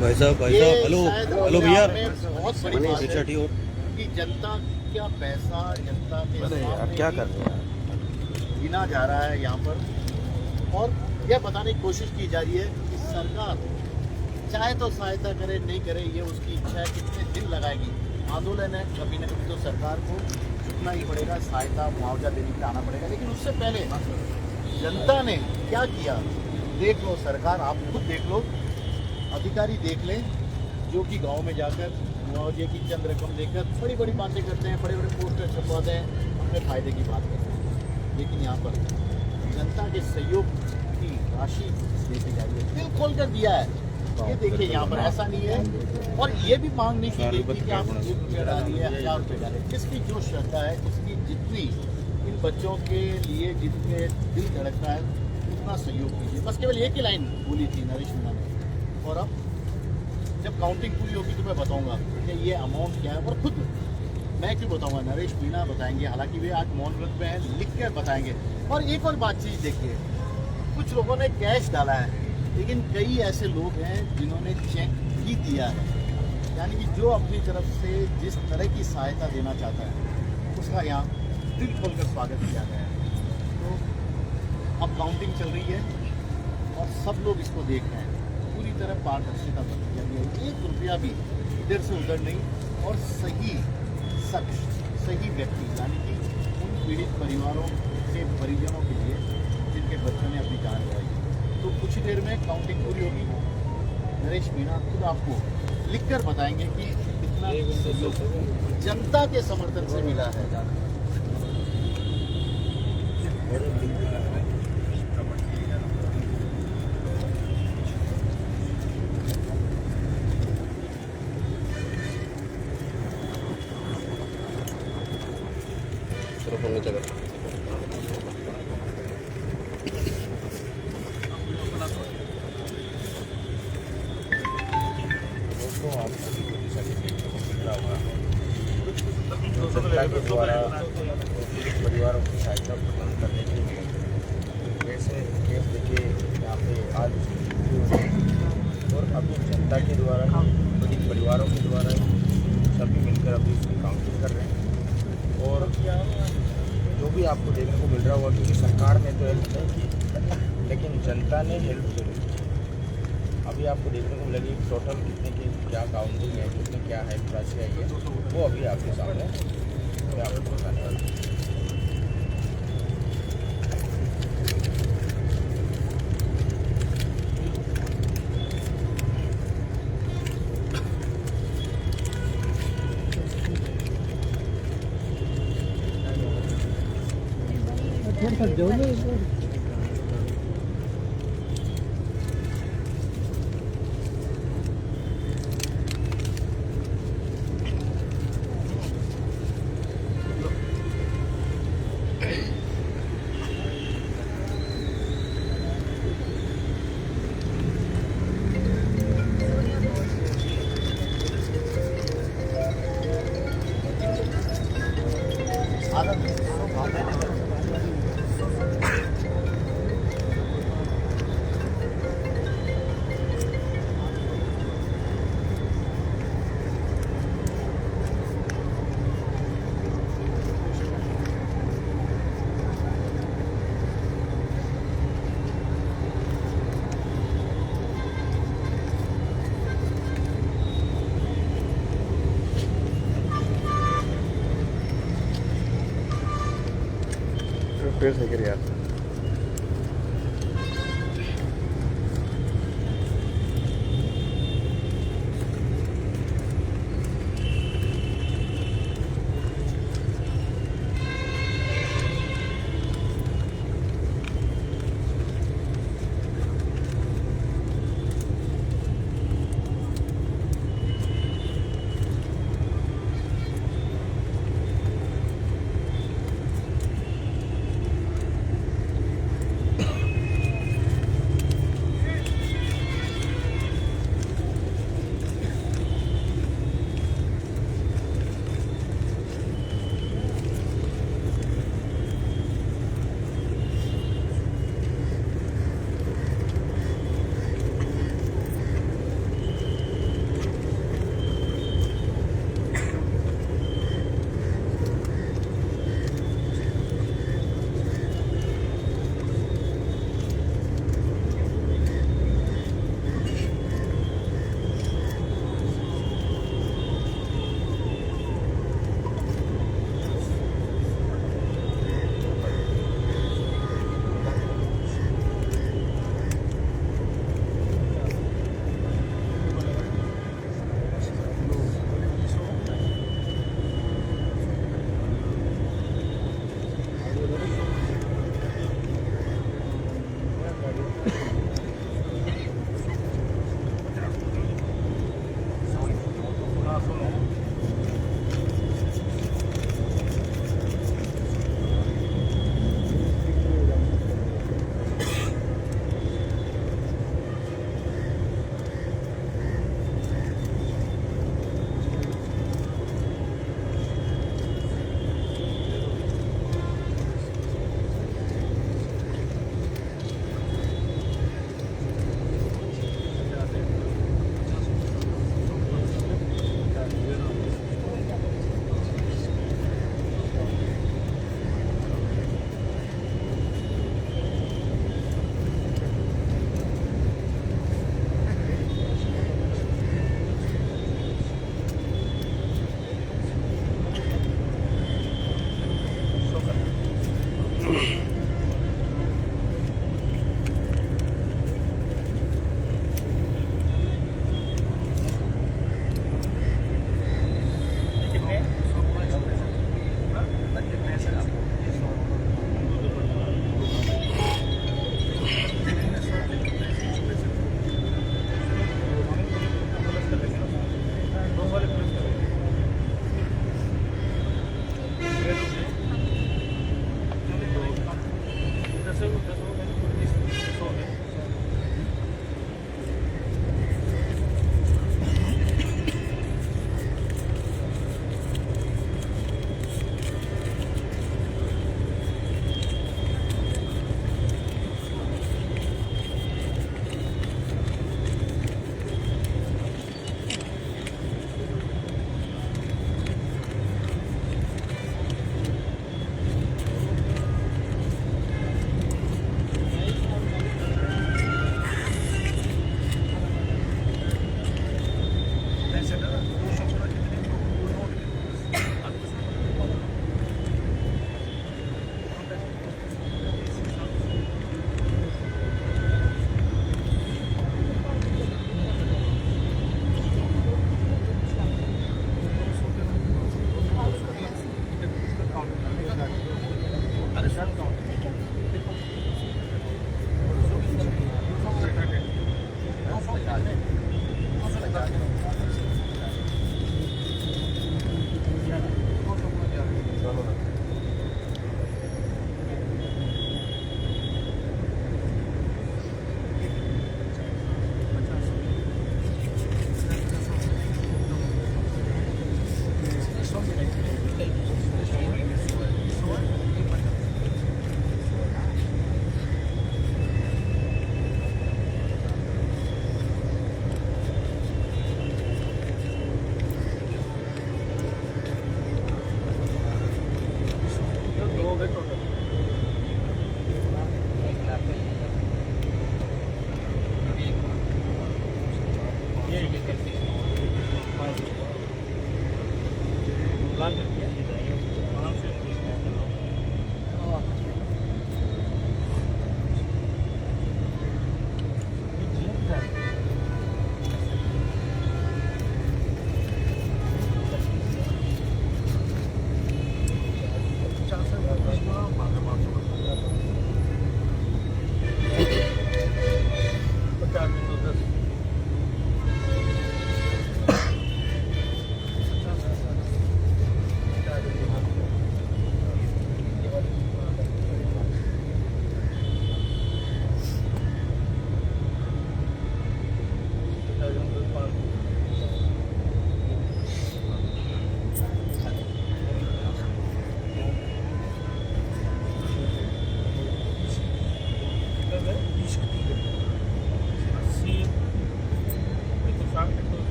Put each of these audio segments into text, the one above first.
भाई साहब ये हेलो शायद हेलो अपने भैया। आप में बहुत बड़ी बात है ठीक और कि जनता क्या पैसा जनता के अरे यार सामने क्या ही कर रहे हैं यार। गिना जा रहा है यहाँ पर। और यह बताने की कोशिश की जा रही है कि सरकार चाहे तो सहायता करे, नहीं करे ये उसकी इच्छा है, कितने दिन लगाएगी। आंदोलन है, कभी न कभी तो सरकार को झुकना ही पड़ेगा, सहायता मुआवजा देने के लिए आना पड़ेगा। लेकिन उससे पहले जनता ने क्या किया देख लो, सरकार आप खुद देख लो, अधिकारी देख लें, जो कि गांव में जाकर मुआवजे की चंद रकम देकर बड़ी बड़ी बातें करते हैं, बड़े बड़े पोस्टर छपवाते हैं, अपने फायदे की बात करते हैं। लेकिन यहाँ पर जनता के सहयोग की राशि देती जा रही है, दिल खोल कर दिया है। ये देखिए यहाँ पर ऐसा नहीं है। और ये भी मांग नहीं की गई थी कि आप 1 रुपया डालिए, 1000 रुपये डालिए। जिसकी जो श्रद्धा है, जिसकी जितनी इन बच्चों के लिए जितने दिल धड़कता है, उतना सहयोग कीजिए। बस केवल एक ही लाइन बोली थी नरेश मीणा ने। और अब जब काउंटिंग पूरी होगी तो मैं बताऊंगा कि ये अमाउंट क्या है। और खुद मैं क्यों बताऊंगा, नरेश मीणा बताएंगे। हालांकि वे आज मौन व्रत में हैं, लिख कर बताएंगे। और एक और बात चीज़ देखिए, कुछ लोगों ने कैश डाला है, लेकिन कई ऐसे लोग हैं जिन्होंने चेक भी दिया है। यानी कि जो अपनी तरफ से जिस तरह की सहायता देना चाहता है, उसका यहाँ दिल खोलकर स्वागत किया गया है। तो अब काउंटिंग चल रही है और सब लोग इसको देख रहे हैं। पूरी तरह पारदर्शिता बरती जा रही है। 1 रुपया भी इधर से उधर नहीं। और सही शख्स, सही व्यक्ति, यानी कि उन पीड़ित परिवारों के परिजनों के लिए जिनके बच्चों ने अपनी जान गंवाई। तो कुछ ही देर में काउंटिंग पूरी होगी। नरेश मीणा खुद आपको लिखकर बताएंगे कि कितना सहयोग जनता के समर्थन से मिला है। जनता के द्वारा परिवारों की सहायता प्रदान करने के लिए जैसे केस देखिए यहाँ पे आज और अभी जनता के द्वारा पीड़ित परिवारों के द्वारा सभी मिलकर अभी इसकी काउंटिंग कर रहे हैं। और जो भी आपको देखने को मिल रहा होगा, क्योंकि सरकार ने तो हेल्प नहीं की, लेकिन जनता ने हेल्प जरूर की। अभी आपको देखने को मिलेगी टोटल कितने की क्या काउंटिंग है, कितने क्या है राशि आई है, वो अभी आपके सामने मैं आपको बताने वाला हूँ। फिर सही कर यार।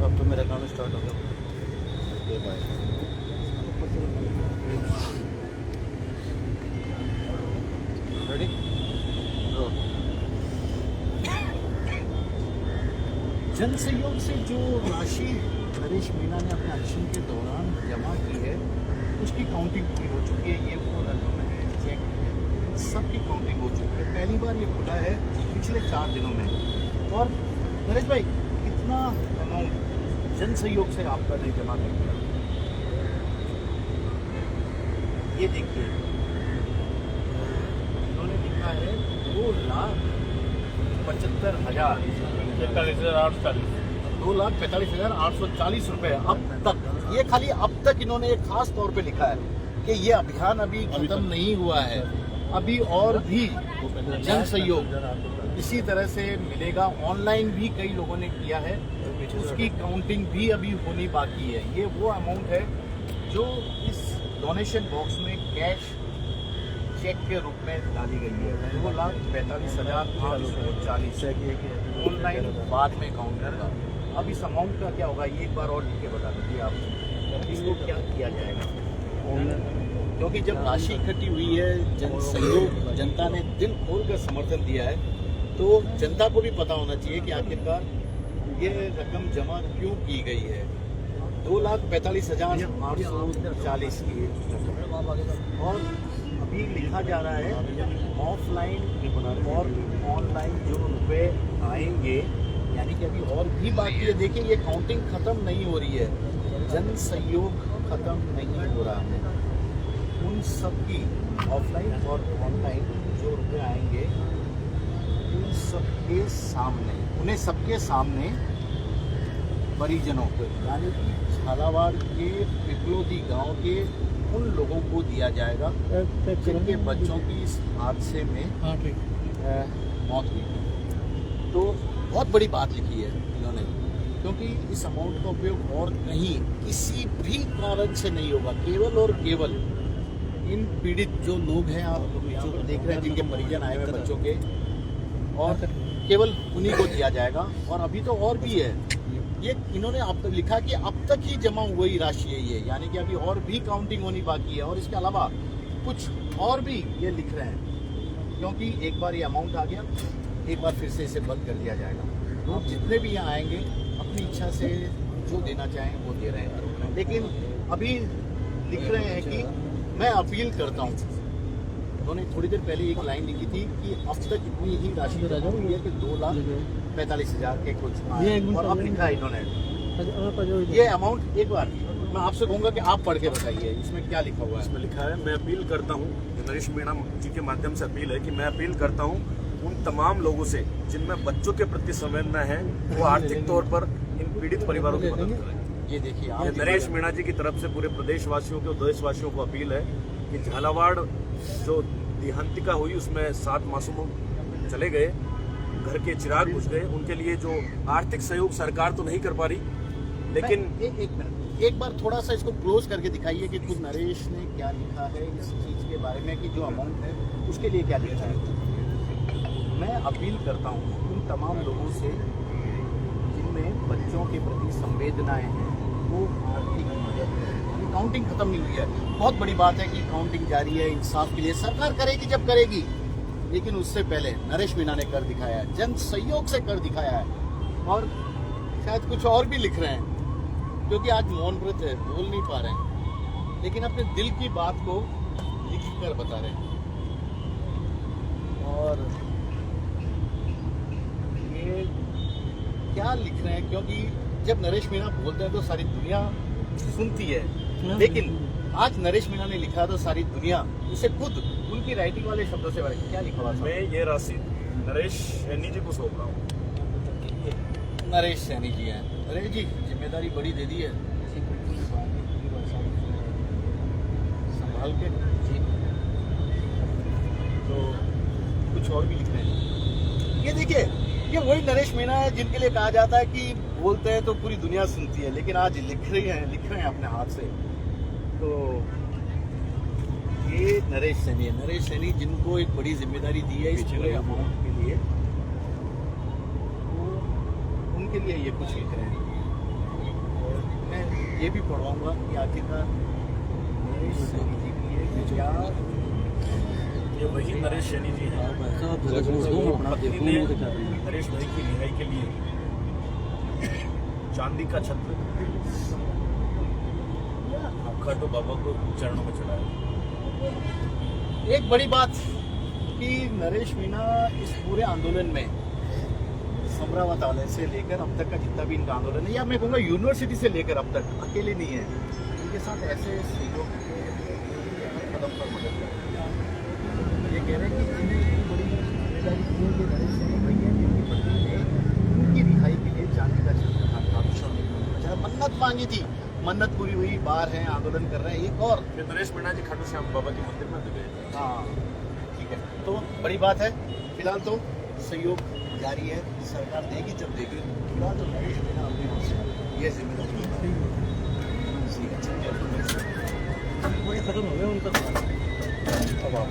अब तो मेरा काम स्टार्ट हो गया। रेडी? जन सहयोग से जो राशि नरेश मीणा ने अपने एक्शन के दौरान जमा की है उसकी काउंटिंग पूरी हो चुकी है। ये वो रकम है, चेक है, सबकी काउंटिंग हो चुकी है। पहली बार ये खुला है पिछले 4 दिनों में। और नरेश भाई, कितना अमाउंट जन सहयोग से आपका नहीं जमा कर दिया? ये देखिए, उन्होंने लिखा है 2,75,000 2,45,840 रुपए अब तक। ये खाली अब तक इन्होंने एक खास तौर पे लिखा है कि ये अभियान अभी खत्म नहीं हुआ है, अभी और भी जन सहयोग इसी तरह से मिलेगा। ऑनलाइन भी कई लोगों ने किया है, उसकी काउंटिंग भी अभी होनी बाकी है। ये वो अमाउंट है जो इस डोनेशन बॉक्स में कैश चेक के रूप में डाली गई है। 2,45,840 ऑनलाइन बाद में काउंट होगा। अब इस अमाउंट का क्या होगा, ये एक बार और लिख के बता दीजिए आप, इसको क्या किया जाएगा? क्योंकि जब राशि इकट्ठी हुई है, जन सहयोग, जनता ने दिल खोल कर समर्थन दिया है, तो जनता को भी पता होना चाहिए कि आखिरकार ये रकम जमा क्यों की गई है। 2,45,840 की रकम। और अभी लिखा जा रहा है ऑफलाइन और ऑनलाइन जो रुपए आएंगे, यानी कि अभी और भी बाकी है। देखिए, ये काउंटिंग खत्म नहीं हो रही है, जन सहयोग खत्म नहीं हो रहा है। उन सब की ऑफलाइन और ऑनलाइन जो रुपए आएंगे, उन सबके सामने, उन्हें सबके सामने परिजनों को, यानी कि झालावाड़ के पिपलोदी गांव के उन लोगों को दिया जाएगा जिनके बच्चों की इस हादसे में मौत हुई। तो बहुत बड़ी बात लिखी है इन्होंने। क्योंकि इस अमाउंट का उपयोग और कहीं किसी भी कारण से नहीं होगा, केवल और केवल इन पीड़ित जो लोग हैं, आप जो देख रहे हैं जिनके परिजन आए हुए बच्चों के, और केवल उन्हीं को दिया जाएगा। और अभी तो और भी है, ये इन्होंने अब तक लिखा कि अब तक ही जमा हुई राशि यही है, यानी कि अभी और भी काउंटिंग होनी बाकी है। और इसके अलावा कुछ और भी ये लिख रहे हैं, क्योंकि एक बार ये अमाउंट आ गया, एक बार फिर से इसे बंद कर दिया जाएगा। लोग जितने भी यहाँ आएंगे अपनी इच्छा से जो देना चाहें वो दे रहे हैं, लेकिन अभी लिख रहे हैं कि मैं अपील करता हूँ। उन्होंने थोड़ी देर पहले एक लाइन लिखी थी कि अब तक इतनी ही राशि जमा हुई है कि 2,45,000 के कुछ आए। और अब लिखा है इन्होंने ये अमाउंट, एक बार मैं आपसे कहूँगा कि आप पढ़ के बताइए इसमें क्या लिखा हुआ है। इसमें लिखा है, मैं अपील करता हूँ, नरेश मीणा जी के माध्यम से अपील है कि मैं अपील करता हूँ उन तमाम लोगों से जिनमें बच्चों के प्रति संवेदना है, वो आर्थिक तौर पर इन पीड़ित परिवारों की मदद करें। ये देखिए, ये नरेश मीणा जी की तरफ से पूरे प्रदेशवासियों को, देशवासियों को अपील है कि झालावाड़ जो देहांतिका हुई उसमें 7 मासूम चले गए, घर के चिराग बुझ गए, उनके लिए जो आर्थिक सहयोग सरकार तो नहीं कर पा रही, लेकिन एक मिनट, एक बार थोड़ा सा इसको क्लोज करके दिखाइए कि खुद नरेश ने क्या लिखा है इस चीज के बारे में, कि जो अमाउंट है उसके लिए क्या लिखा है। मैं अपील करता हूँ उन तमाम लोगों से जिनमें बच्चों के प्रति संवेदनाएं हैं, वो आर्थिक मदद करें। काउंटिंग खत्म नहीं हुई है, बहुत बड़ी बात है कि काउंटिंग जारी है, इंसाफ के लिए सरकार करेगी जब करेगी, लेकिन उससे पहले नरेश मीणा ने कर दिखाया है, जन सहयोग से कर दिखाया है। और शायद कुछ और भी लिख रहे हैं, क्योंकि आज मौन व्रत है, बोल नहीं पा रहे हैं, लेकिन अपने दिल की बात को लिख कर बता रहे हैं। और ये क्या लिख रहे हैं, क्योंकि जब नरेश मीणा बोलते हैं तो सारी दुनिया सुनती है, लेकिन आज नरेश मीणा ने लिखा तो सारी दुनिया उसे खुद उनकी राइटिंग वाले शब्दों से क्या लिखा हुआ था। मैं ये राशि नरेश सैनी जी को सौंप रहा हूँ। नरेश सैनी जी हैं। नरेश जी, जिम्मेदारी बड़ी दे दी है, संभाल के। तो कुछ और भी लिख रहे हैं, ये देखिए, ये वही नरेश मीणा है जिनके लिए कहा जाता है कि बोलते हैं तो पूरी दुनिया सुनती है, लेकिन आज लिख रहे हैं अपने हाथ से। तो ये नरेश सैनी है, नरेश सैनी जिनको एक बड़ी जिम्मेदारी दी है इस पूरे अमाउंट के लिए, तो उनके लिए ये कुछ लिख रहे हैं। और मैं ये भी पढ़वाऊंगा कि आखिरकार नरेश सैनी जी के लिए क्या, ये वही नरेश सैनी जी हैं पत्नी ने नरेश भाई की रिहाई के लिए चांदी का छत्र खाटू बाबा को चरणों में चढ़ाया। एक बड़ी बात कि नरेश मीणा इस पूरे आंदोलन में समरावत वाले से लेकर अब तक का जितना भी इनका आंदोलन है, या मैं कहूँगा यूनिवर्सिटी से लेकर अब तक अकेले नहीं है, इनके साथ ऐसे सहयोग कदम पर मदद कर ये कह रहे हैं कि जिन्हें इतनी बड़ी जिम्मेदारी दी है कि नरेश सैनी भैया जिनकी पत्नी ने उनकी रिहाई के लिए चांदी का छत्र मन्नत मांगी थी, मन्नत पूरी हुई, बाहर हैं, आंदोलन कर रहे हैं। एक और ये नरेश मीणा जी खाटू श्याम बाबा के मंदिर में गए। हाँ ठीक है, तो बड़ी बात है। फिलहाल तो सहयोग जारी है, सरकार देगी जब देगी। फिलहाल तो नरेश मीणा अपनी ओर से ये जिम्मेदारी खत्म हो गया उनका। अब आप